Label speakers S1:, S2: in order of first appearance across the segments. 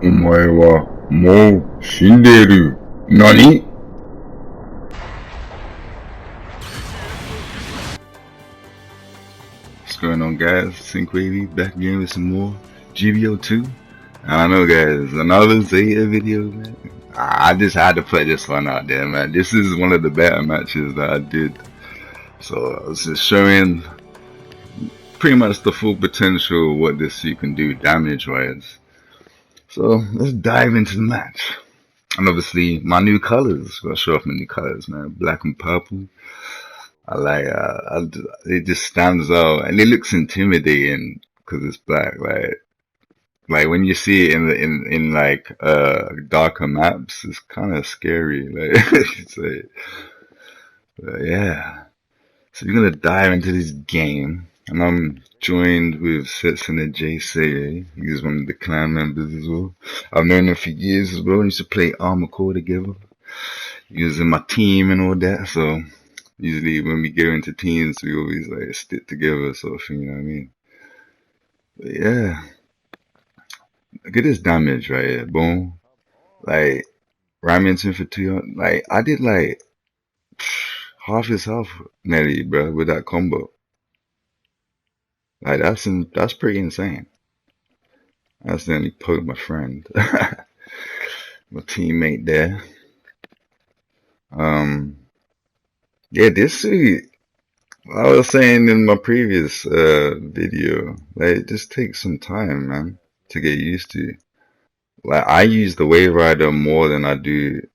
S1: お前はもう死んでいる。何? What's going on, guys? Sync-WaVey back again with some more GBO2. I know, guys, another Zeta video, man. I just had to put this one out there, man. This is one of the better matches that I did. So I was just showing pretty much the full potential of what this suit can do damage-wise. So let's dive into the match. And obviously my new colors. Gotta show off my new colors, man. Black and purple. I like it just stands out and it looks intimidating because it's black. Like when you see it in like darker maps, it's kind of scary. Like it's like, yeah. So we're gonna dive into this game, and I'm joined with Sets and Zeta. He's one of the clan members as well. I've known him for years as well. We used to play Armor Core together. He was in my team and all that, so usually when we go into teams, we always like stick together, sort of thing, you know what I mean? But yeah, look at this damage right here, boom. Like, ram into him for 200. Like, I did like half his health nearly, bro, with that combo. Like, that's pretty insane. I accidentally poked my friend, my teammate there. Yeah, this suit, I was saying in my previous video, like, it just takes some time, man, to get used to. Like, I use the Wave Rider more than I do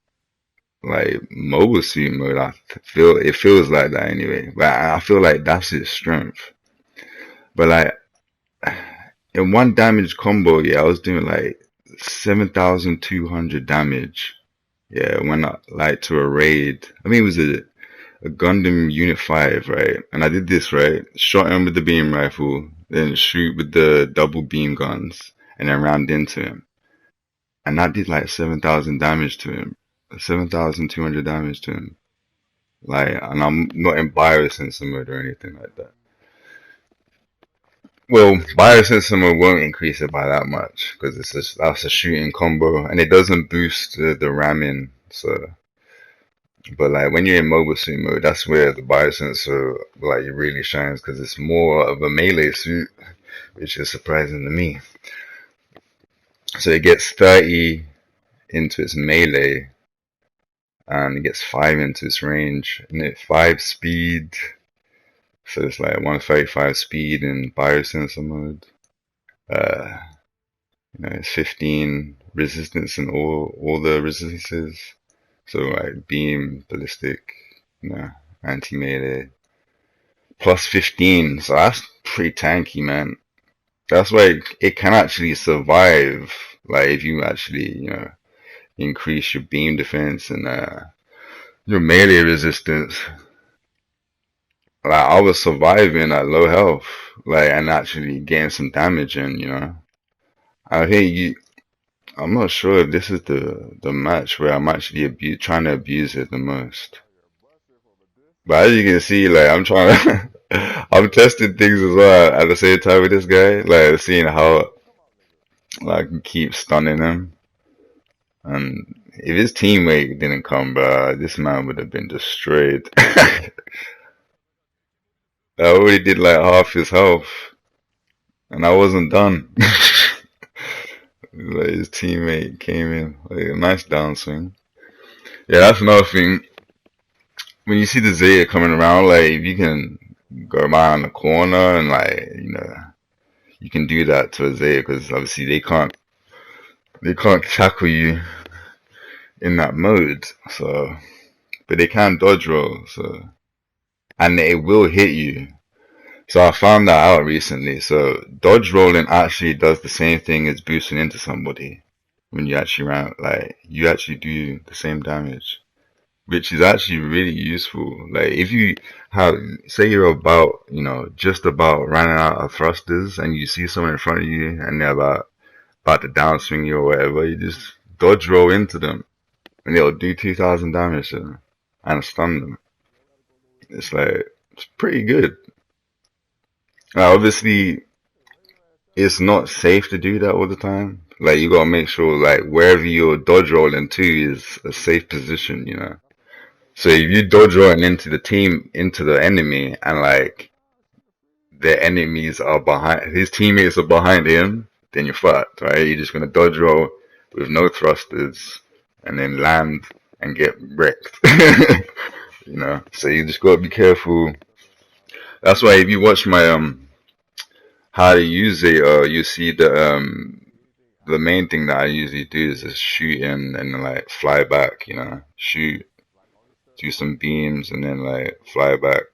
S1: like mobile suit mode. It feels like that anyway. But I feel like that's its strength. But like in one damage combo, yeah, I was doing like 7,200 damage. Yeah, when I like to a raid. I mean, it was a Gundam Unit 5, right? And I did this, right? Shot him with the beam rifle, then shoot with the double beam guns, and then round into him. And that did like 7,000 damage to him. 7,200 damage to him. Like, and I'm not in biosensor mode or anything like that. Well, biosensor mode won't increase it by that much because that's a shooting combo, and it doesn't boost the ramming. So, but like when you're in mobile suit mode, that's where the biosensor like it really shines because it's more of a melee suit, which is surprising to me. So it gets 30 into its melee. And it gets 5 into its range, and it's 5 speed, so it's like 135 speed in biosensor mode. It's 15 resistance in all the resistances, so like beam, ballistic, anti-melee, plus 15, so that's pretty tanky, man. That's why it can actually survive, like if you actually, increase your beam defense and your melee resistance. Like I was surviving at low health, like and actually getting some damage in. I think I'm not sure if this is the match where I'm actually trying to abuse it the most. But as you can see, like I'm trying to, I'm testing things as well at the same time with this guy, like seeing how like I can keep stunning him. And if his teammate didn't come, bro, this man would have been destroyed. I already did like half his health, and I wasn't done. Like his teammate came in, like a nice downswing. Yeah, that's another thing. When you see the Zeta coming around, like if you can go around the corner and like you can do that to a Zeta because obviously they can't tackle you in that mode, so but they can dodge roll, so and it will hit you. So I found that out recently. So dodge rolling actually does the same thing as boosting into somebody when you actually you actually do the same damage, which is actually really useful. Like if you say you're about just about running out of thrusters and you see someone in front of you and they're about to downswing you or whatever, you just dodge roll into them. And it'll do 2,000 damage to them and stun them. It's pretty good. Now, obviously, it's not safe to do that all the time Like you gotta make sure like wherever you're dodge rolling to is a safe position, you know. So if you dodge rolling into the team, into the enemy, and like the enemies are behind, his teammates are behind him, then you're fucked, right? You're just gonna dodge roll with no thrusters, and then land and get wrecked. You know, so you just gotta be careful. That's why if you watch my how to use it, you see the main thing that I usually do is just shoot and like fly back. You know, shoot, do some beams, and then like fly back.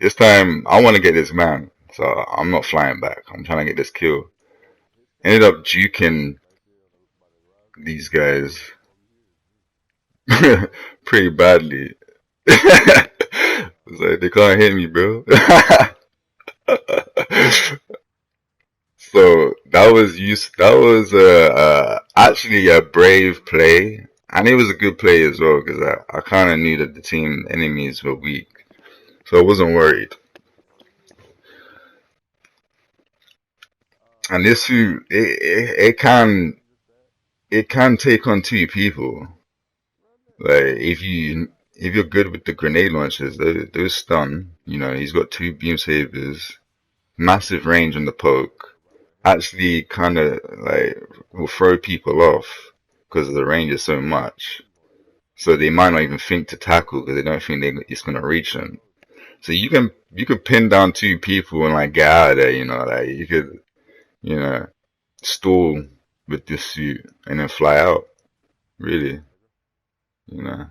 S1: This time I want to get this man, so I'm not flying back. I'm trying to get this kill. Ended up juking these guys pretty badly. It's like they can't hit me, bro. So that was actually a brave play, and it was a good play as well because I kind of knew that the team enemies were weak, so I wasn't worried. And this suit, it can take on two people. Like if you're good with the grenade launchers, those stun. You know, he's got two beam sabers, massive range on the poke. Actually, kind of like will throw people off because the range is so much. So they might not even think to tackle because they don't think it's gonna reach them. So you could pin down two people and like get out of there. You know, like you could stall with this suit and then fly out. Really, you know.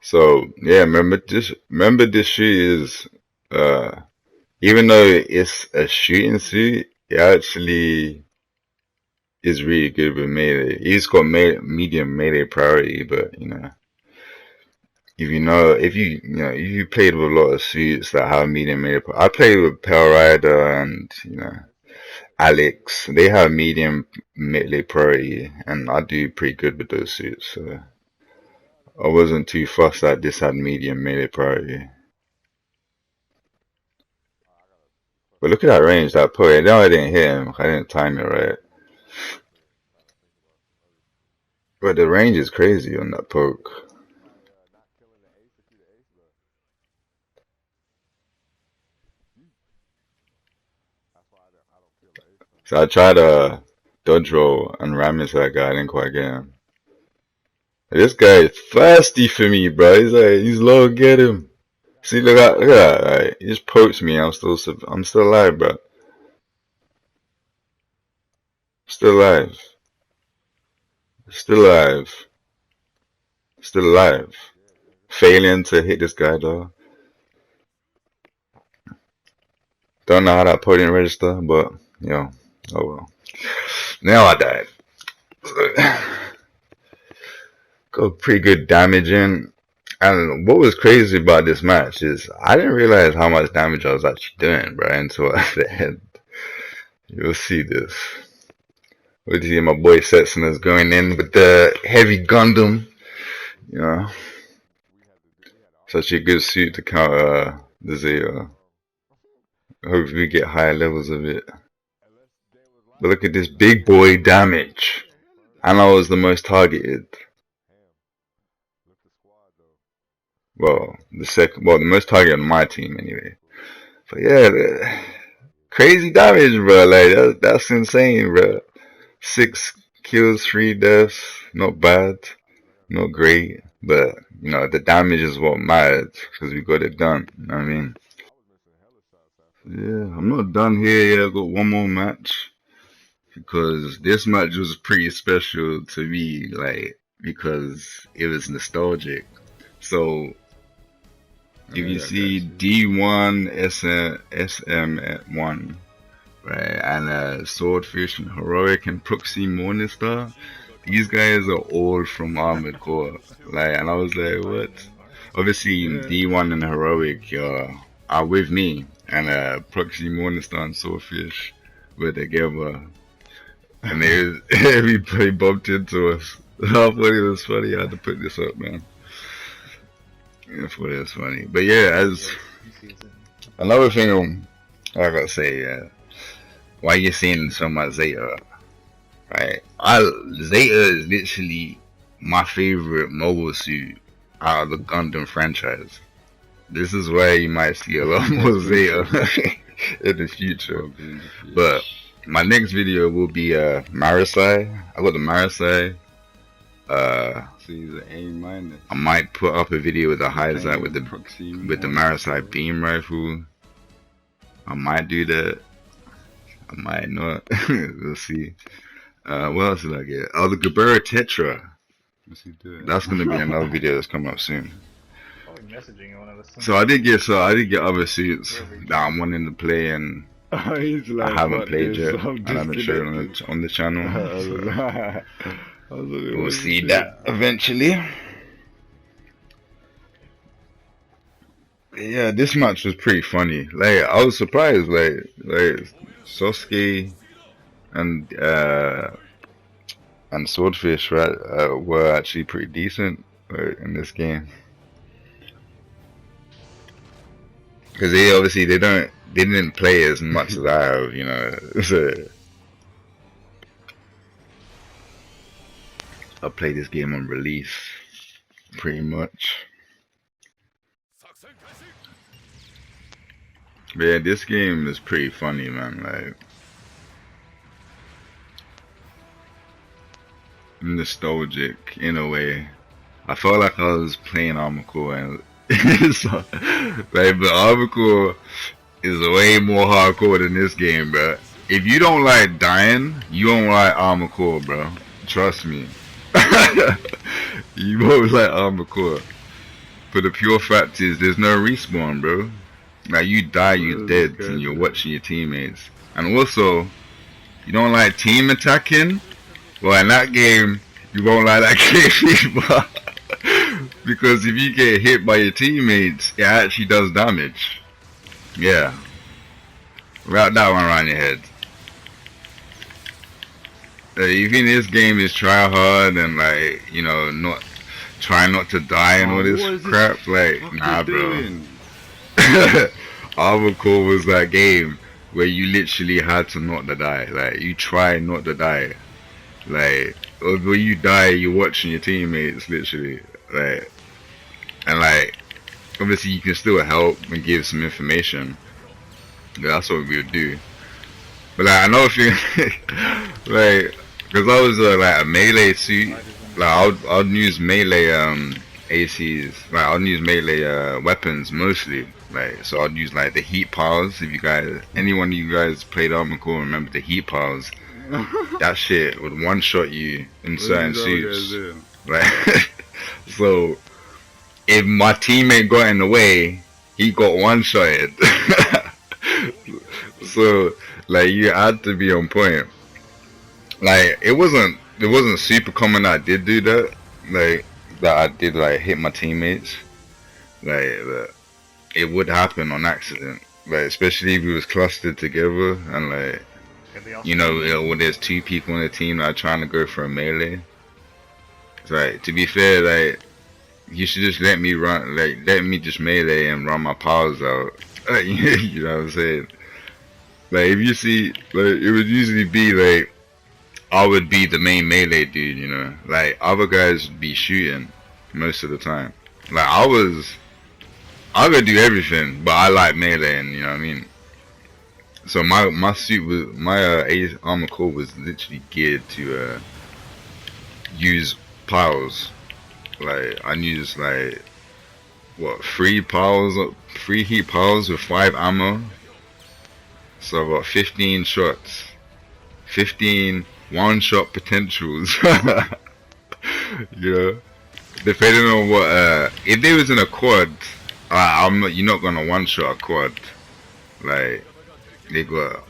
S1: So yeah, remember this suit is even though it's a shooting suit, it actually is really good with melee. He's got medium melee priority, but you know, if you played with a lot of suits that have medium melee, I played with Pale Rider and Alex. They have medium melee priority, and I do pretty good with those suits. So I wasn't too fussed that this had medium melee priority. But look at that range, that poke. No, I didn't hit him. I didn't time it right. But the range is crazy on that poke. So I tried to dodge roll and ram into that guy. I didn't quite get him. This guy is thirsty for me, bro. He's like, he's low, get him. See, look at that. Right? He just pokes me. I'm still alive, bro. Still alive. Still alive. Still alive. Failing to hit this guy though. Don't know how that podium register, but oh well. Now I died. Got pretty good damage in. And what was crazy about this match is I didn't realize how much damage I was actually doing, bro, until at the end. You'll see this. What do you see my boy Setson is going in with the heavy Gundam, you know. Such a good suit to counter the Zeta. Hopefully we get higher levels of it. But look at this big boy damage. And I was the most targeted. Well, the most targeted on my team anyway. But yeah, crazy damage, bro. Like that's insane, bro. 6 kills, 3 deaths. Not bad, not great, but you know the damage is what matters because we got it done. You know what I mean? Yeah, I'm not done here yet. I got one more match because this match was pretty special to me, like because it was nostalgic. So if you see D1 SM1, right, and Swordfish and Heroic and Proxy Morningstar, these guys are all from Armored Core. Like, and I was like, what? Obviously, D1 and Heroic are with me, and Proxy Morningstar and Swordfish were together, and everybody bumped into us. I thought it was funny. I had to put this up, man. I thought it was funny, but yeah, as another thing I gotta say, why you saying so much Zeta? Right, Zeta is literally my favorite mobile suit out of the Gundam franchise. This is where you might see a lot more Zeta in the future. But my next video will be Marasai. I got the Marasai.
S2: So he's an A-.
S1: I might put up a video with the Hyzat with the Marasai beam rifle. I might do that. I might not. We'll see. What else did I get? Oh, the Gabera Tetra.
S2: What's he doing?
S1: That's gonna be another video that's coming up soon.
S3: Messaging you one of us.
S1: So I did get other suits that I'm wanting to play, and
S2: like,
S1: I haven't played yet. I haven't showed on the channel. So we'll see that eventually. Yeah, this match was pretty funny. Like, I was surprised. Like Sasuke and Swordfish were actually pretty decent in this game. Because they didn't play as much as I have, you know. So I played this game on release, pretty much. But yeah, this game is pretty funny, man. Like, nostalgic in a way. I felt like I was playing Armored Core, and so, like, but Armored Core is way more hardcore than this game, bro. If you don't like dying, you don't like Armored Core, bro. Trust me. You won't like Armored Core. For the pure fact is, there's no respawn, bro. Like, you die, you're dead, and you're watching your teammates. And also, you don't like team attacking? Well, in that game, you won't like that game either. Because if you get hit by your teammates, it actually does damage. Yeah. Wrap that one around your head. You think this game is try hard and, like, you know, try not to die and all this crap? Like, nah, bro. Armored Core was that game where you literally had to not to die. Like, you try not to die. Like, when you die, you're watching your teammates, literally. Like, and like, obviously you can still help and give some information. That's what we would do. But like, another thing, like, because I was like a melee suit, like I'd use melee ACs, like I'd use melee weapons mostly. Like, so I'd use like the heat piles. If you guys, anyone of you guys played Armored Core, remember the heat piles. That shit would one-shot you in certain suits. Like, so if my teammate got in the way, he got one-shotted. So like, you had to be on point. Like, it wasn't super common that I did do that. Like, that I did like hit my teammates. Like, it would happen on accident. Like, especially if we was clustered together and like, you know, when there's two people in the team that are trying to go for a melee. It's like, to be fair, like, you should just let me run, like, let me just melee and run my powers out. You know what I'm saying? Like, if you see, like, it would usually be like, I would be the main melee dude, you know? Like, other guys would be shooting most of the time. Like, I would do everything, but I like meleeing, you know what I mean? So my suit was, my Armored Core was literally geared to use piles. Like, I used like, what, 3 heat piles with 5 ammo. So about 15 shots, 15 one-shot potentials. You know, depending on what, if they was in a quad, you're not gonna one-shot a quad. Like, they got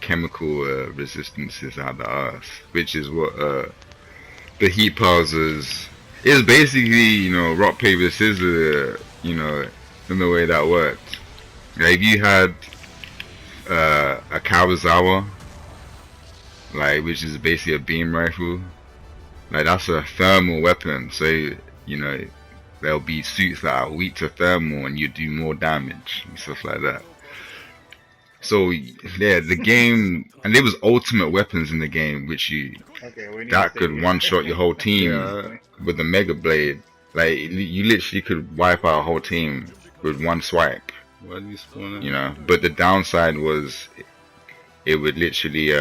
S1: chemical resistances out the ass, which is what the heat piles is. It's basically, you know, rock paper scissors, you know, in the way that worked. Like, if you had a Kawazawa, like, which is basically a beam rifle, like, that's a thermal weapon. So, you know, there'll be suits that are weak to thermal and you do more damage and stuff like that. So yeah, the game, and there was ultimate weapons in the game, which you
S3: Okay, we need
S1: that
S3: to
S1: could one shot your whole team
S2: Yeah.
S1: with the Mega Blade. Like you literally could wipe out a whole team with one swipe,
S2: Why do you spawn it?
S1: you know. But the downside was it would literally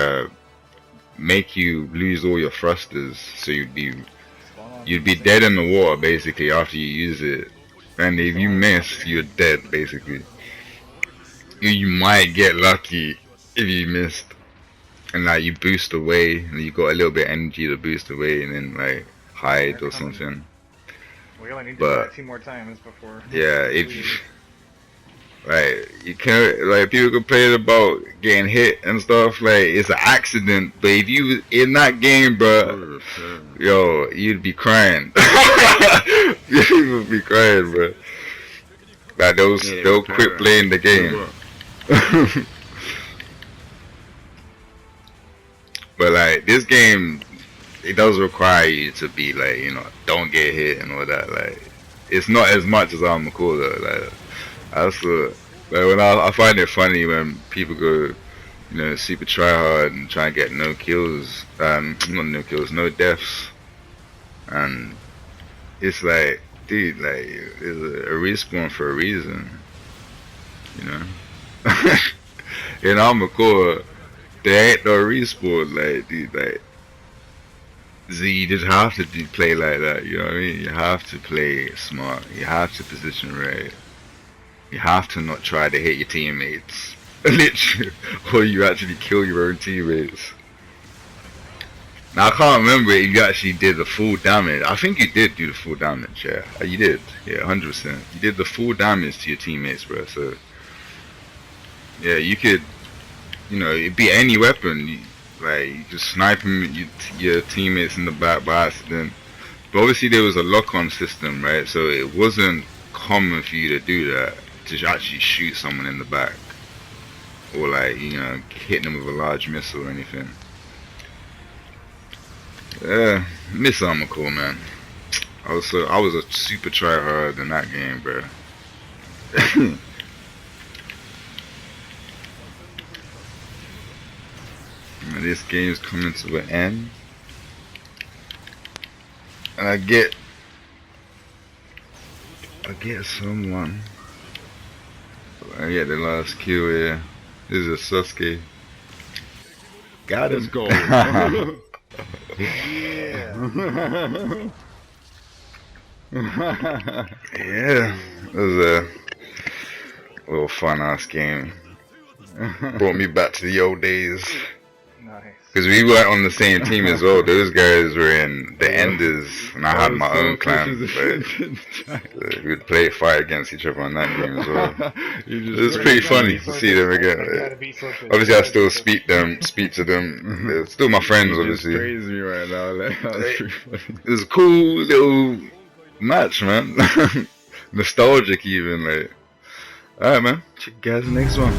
S1: make you lose all your thrusters, so you'd be dead in the water basically after you use it, and if you miss, you're dead basically. You might get lucky if you missed, and like you boost away, and you got a little bit of energy to boost away, and then like hide or something.
S3: We only need to
S1: But-
S3: do that 2 more times before.
S1: Yeah, if you, like you can't, like people complain about getting hit and stuff, like it's an accident. But if you was in that game, bro, yo, you'd be crying. You would be crying, bro. Like they'll quit playing the game. But like this game, it does require you to be like, you know, don't get hit and all that. Like it's not as much as Armored Core though. Like that's like when I find it funny when people go, you know, super try hard and try and get no kills, not no kills, no deaths, and it's like, dude, like it's a respawn for a reason, you know. In Armored Core, there ain't no respawn, like, dude, like, you just have to play like that, you know what I mean? You have to play smart, you have to position right, you have to not try to hit your teammates, literally, or you actually kill your own teammates. Now, I can't remember if you actually did the full damage. I think you did do the full damage, yeah. You did, yeah, 100%. You did the full damage to your teammates, bro, so... Yeah, you could, you know, it'd be any weapon. Like, you just snipe them, your teammates in the back by accident. But obviously there was a lock-on system, right? So it wasn't common for you to do that, to actually shoot someone in the back. Or like, you know, hit them with a large missile or anything. Yeah, miss Armored Core, man. I was a super tryhard in that game, bro. This game's coming to an end, and I get someone. I get the last kill here. This is a Sasuke. Got him.
S2: Let's go.
S3: Yeah.
S1: Yeah, it was a little fun ass game. Brought me back to the old days.
S3: Nice.
S1: Because we weren't on the same team as well. Those guys were in the Enders, and I had my own clan. But we would fight against each other on that game as well. It was pretty funny to see them again. Obviously, I still speak to them. They're still my friends,
S2: You just
S1: obviously.
S2: praise me right now. Like, that was pretty funny.
S1: It was a cool little match, man. Nostalgic even, like. Alright, man. Check you guys in the next one.